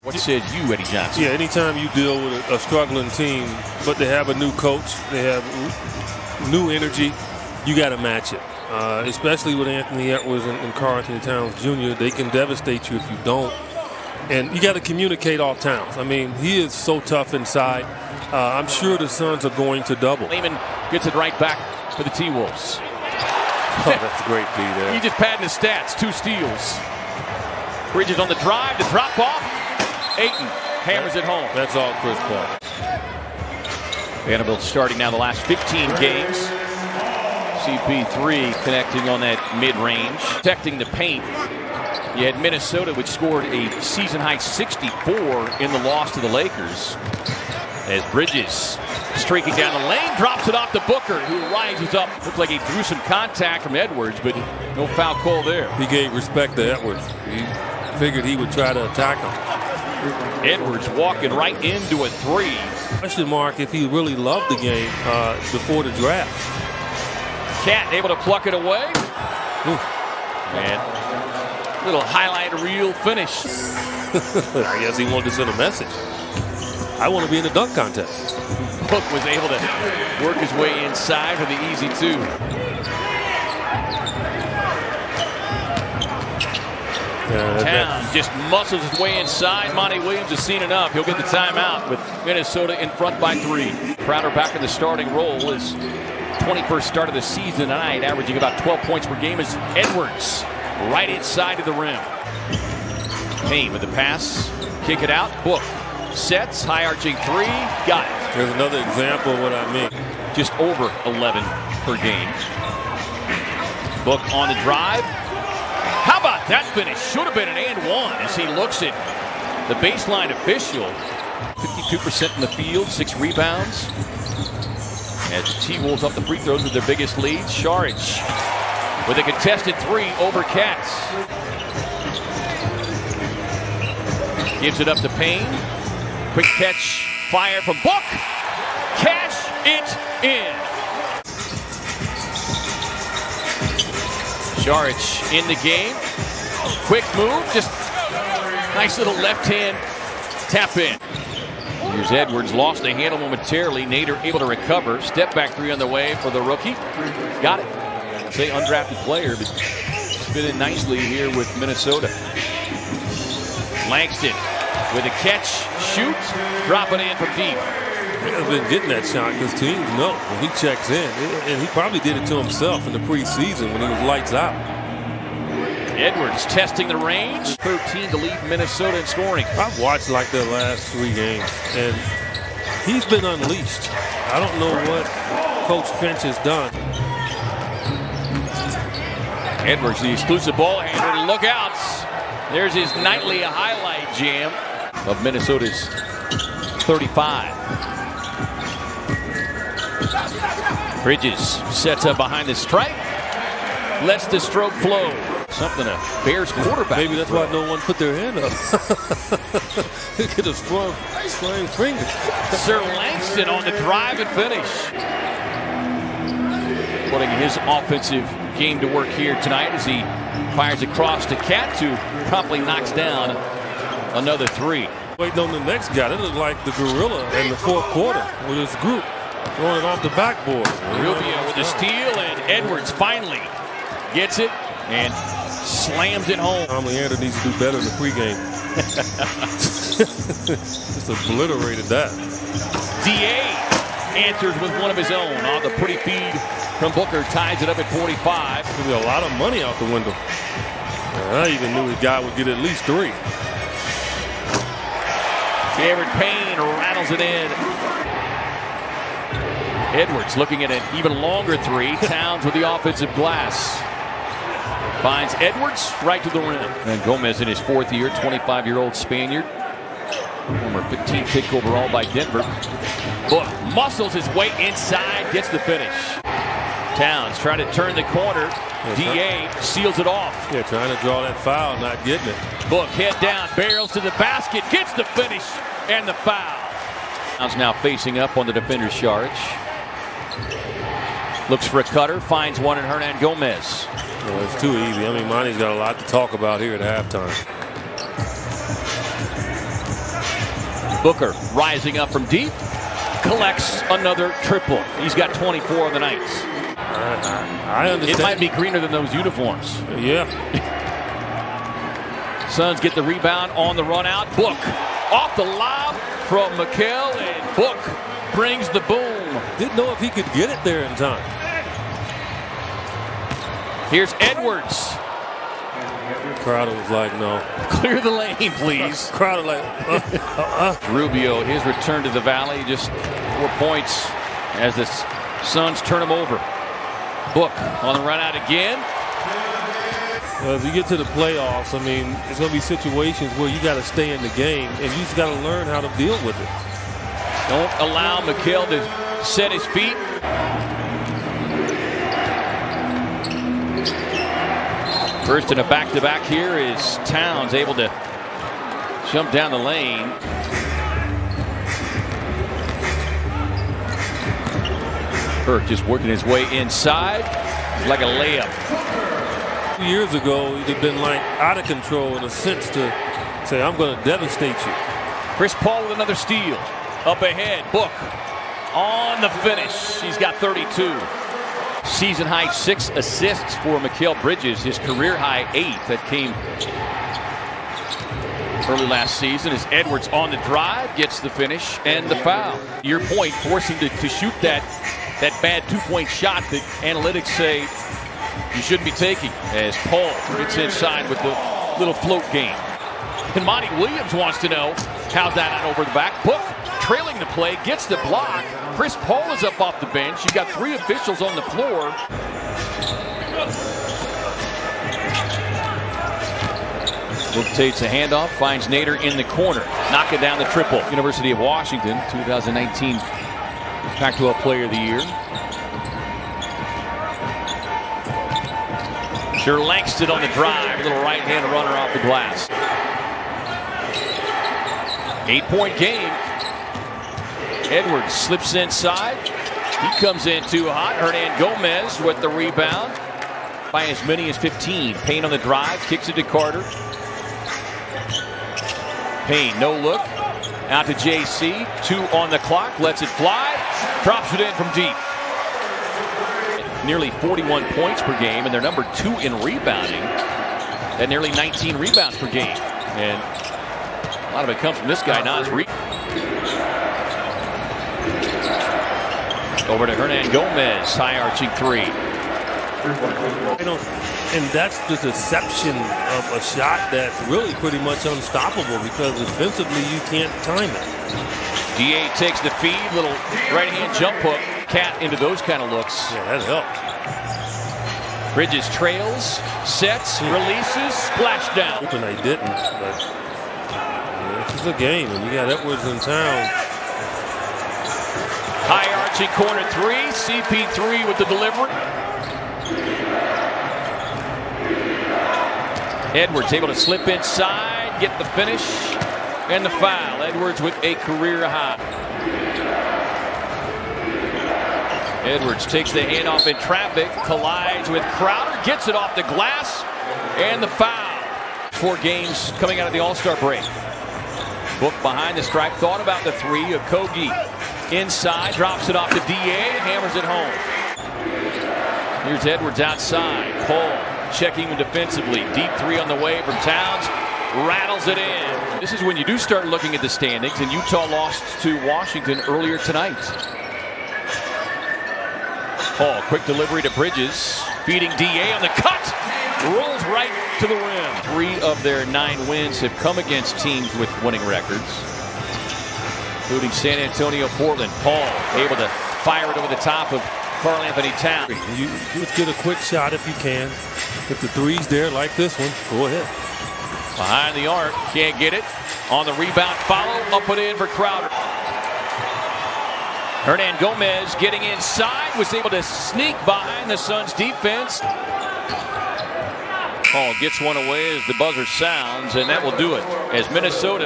What said you, Eddie Johnson? Yeah, anytime you deal with a struggling team, but they have a new coach, they have new energy, you got to match it. Especially with Anthony Edwards and Karl Anthony Towns Jr., they can devastate you if you don't. And you got to communicate off Towns. I mean, he is so tough inside. I'm sure the Suns are going to double. Lehman gets it right back for the T-Wolves. Oh, that's a great feed there. He just padding his stats, 2 steals. Bridges on the drive, the drop off. Ayton hammers it home. That's all Chris Paul. Vanderbilt starting now the last 15 games. CP3 connecting on that mid-range. Protecting the paint. You had Minnesota, which scored a season-high 64 in the loss to the Lakers. As Bridges streaking down the lane, drops it off to Booker, who rises up. Looked like he threw some contact from Edwards, but no foul call there. He gave respect to Edwards. He figured he would try to attack him. Edwards walking right into a 3. Question mark if he really loved the game before the draft. Cat able to pluck it away. Ooh. And little highlight reel finish. I guess he wanted to send a message. I want to be in the dunk contest. Book was able to work his way inside for the easy 2. Towns just muscles his way inside. Monty Williams has seen enough. He'll get the timeout with Minnesota in front by 3. Crowder back in the starting role. His 21st start of the season tonight, averaging about 12 points per game, is Edwards right inside of the rim. Payne with the pass. Kick it out. Book sets. High arching 3. Got it. There's another example of what I mean. Just over 11 per game. Book on the drive. How about that finish? Should have been an and 1 as he looks at the baseline official. 52% in the field, 6 rebounds. As the T-Wolves up the free throws with their biggest lead. Saric with a contested 3 over Katz. Gives it up to Payne. Quick catch, fire from Book. Cash it in. Saric in the game. Quick move, just nice little left hand tap in. Here's Edwards, lost the handle momentarily. Nader able to recover. Step back 3 on the way for the rookie. Got it. Say undrafted player, but fit in nicely here with Minnesota. Langston with a catch, shoot, drop it in from deep. He's been getting that shot because teams know when he checks in. And he probably did it to himself in the preseason when he was lights out. Edwards testing the range. 13 to lead Minnesota in scoring. I've watched like the last 3 games, and he's been unleashed. I don't know what Coach Finch has done. Edwards, the exclusive ball handler. Look out. There's his nightly highlight jam of Minnesota's 35. Bridges sets up behind the stripe. Lets the stroke flow. Something a Bears quarterback. Maybe that's why no one put their hand up. He could have sprung fingers. Sir Langston on the drive and finish. Putting his offensive game to work here tonight as he fires across to Cat, who promptly knocks down another 3. Waiting on the next guy. That looked like the gorilla in the 4th quarter with his group throwing it off the backboard. Rubio with the steal, and Edwards finally gets it and slams it home. Tom Leander needs to do better in the pregame. Just obliterated that. DA answers with one of his own on the pretty feed from Booker. Ties it up at 45. There'll be a lot of money out the window. I even knew his guy would get at least 3. Jared Payne rattles it in. Edwards looking at an even longer 3. Towns with the offensive glass. Finds Edwards right to the rim. And Gomez in his 4th year, 25-year-old Spaniard. Former 15th pick overall by Denver. Book muscles his way inside, gets the finish. Towns trying to turn the corner. DA seals it off. Yeah, trying to draw that foul, not getting it. Book head down, barrels to the basket, gets the finish and the foul. Towns now facing up on the defender, Saric. Looks for a cutter, finds one in Hernan Gomez. Well, it's too easy. I mean, Monty's got a lot to talk about here at halftime. Booker rising up from deep, collects another triple. He's got 24 on the night. I understand. It might be greener than those uniforms. Yeah. Suns get the rebound on the run out. Book off the lob from Mikal, and Book brings the boom. Didn't know if he could get it there in time. Here's Edwards. Crowder was like, no. Clear the lane, please. Crowder like, Rubio, his return to the Valley, just 4 points as the Suns turn him over. Book on the run out again. As you get to the playoffs, I mean, it's going to be situations where you got to stay in the game, and you just got to learn how to deal with it. Don't allow Mikal to set his feet. First in a back-to-back here is Towns, able to jump down the lane. Burke just working his way inside like a layup. 2 years ago, he'd have been like out of control in a sense to say, I'm going to devastate you. Chris Paul with another steal. Up ahead, Book on the finish. He's got 32. Season high 6 assists for Mikal Bridges. His career high 8 that came early last season. As Edwards on the drive, gets the finish and the foul. Your point, forcing to shoot that bad 2-point shot that analytics say you shouldn't be taking, as Paul gets inside with the little float game. And Monty Williams wants to know, how's that out over the back? Book trailing the play, gets the block. Chris Paul is up off the bench. You got 3 officials on the floor. Rotates a handoff, finds Nader in the corner, knocking down the triple. University of Washington, 2019 Pac-12 Player of the Year. Sure, Langston on the drive, little right-hand runner off the glass. 8-point game. Edwards slips inside. He comes in too hot. Hernan Gomez with the rebound by as many as 15. Payne on the drive, kicks it to Carter. Payne, no look. Out to JC. 2 on the clock, lets it fly. Drops it in from deep. Nearly 41 points per game, and they're number 2 in rebounding at nearly 19 rebounds per game. And a lot of it comes from this guy, Nas Reed. Over to Hernan Gomez, high arching 3. And that's the deception of a shot that's really pretty much unstoppable because defensively you can't time it. DA takes the feed, little right-hand jump hook. Cat into those kind of looks. Yeah, that helped. Bridges trails, sets, releases, splash down. Hoping they didn't, but this is a game, and you got Edwards in town. High arching corner 3, CP3 with the delivery. Edwards able to slip inside, get the finish, and the foul. Edwards with a career high. Edwards takes the handoff in traffic, collides with Crowder, gets it off the glass, and the foul. 4 games coming out of the All-Star break. Book behind the stripe, thought about the 3. Okogie inside, drops it off to DA, hammers it home. Here's Edwards outside. Paul checking him defensively. Deep 3 on the way from Towns, rattles it in. This is when you do start looking at the standings, and Utah lost to Washington earlier tonight. Paul, quick delivery to Bridges, feeding DA on the cut, rolls right to the rim. 3 of their 9 wins have come against teams with winning records, including San Antonio, Portland. Paul able to fire it over the top of Karl Anthony Towns. You just get a quick shot if you can. If the 3's there like this one, go ahead. Behind the arc, can't get it. On the rebound, follow, up and in for Crowder. Hernan Gomez getting inside, was able to sneak behind the Suns defense. Paul gets one away as the buzzer sounds, and that will do it as Minnesota